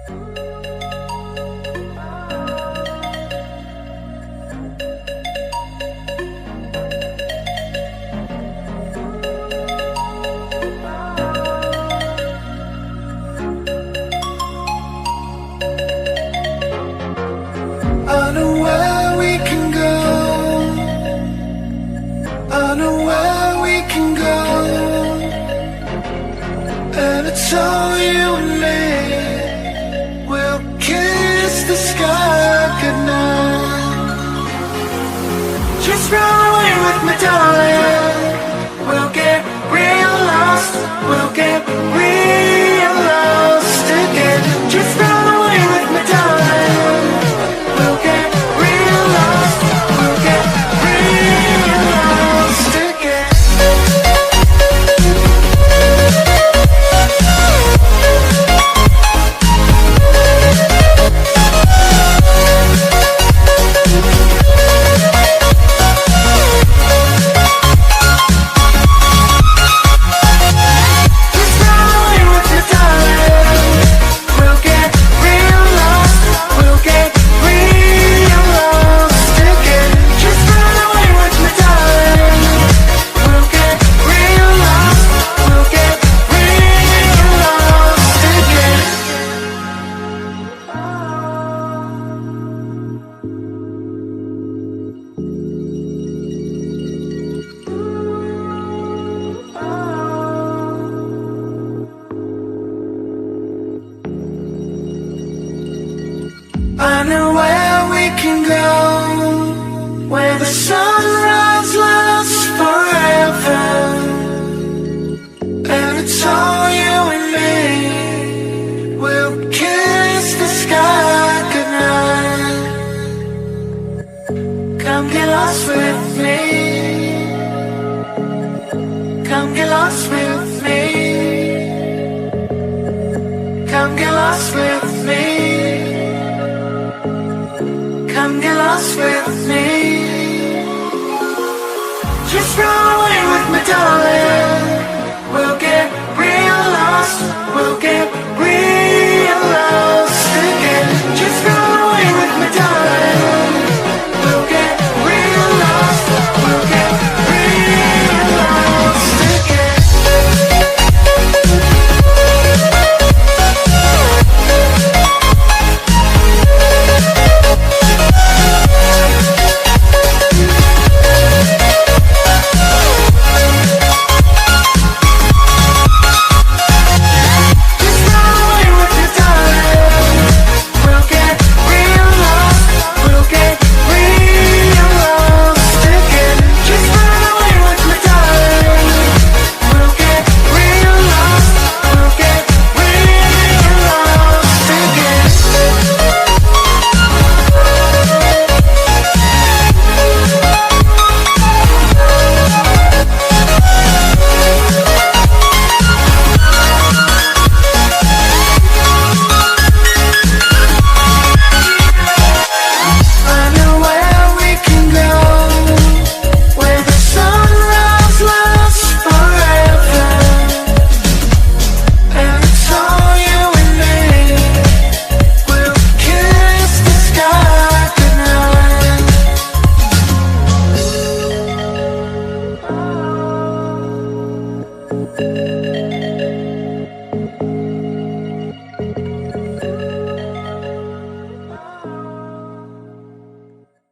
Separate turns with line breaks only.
I know where we can go. I know where we can go. And it's all you and me. We'll kiss the sky goodnight. Just run away with me, darling. We'll get real lost. We'll get real lost again. Just run away with me, darling. We'll get real lost. We'll get real lost again. Just run away with me, darling. We'll get real lost. We'll get real lost again. Just run away with me, darling. We'll get real lost. We'll get real lost again. I know where we can go, where the sunrise lasts forever. And it's all you and me. We'll kiss the sky goodnight. Come get lost with me. Come get lost with me. Come get lost with me. Come get lost with me.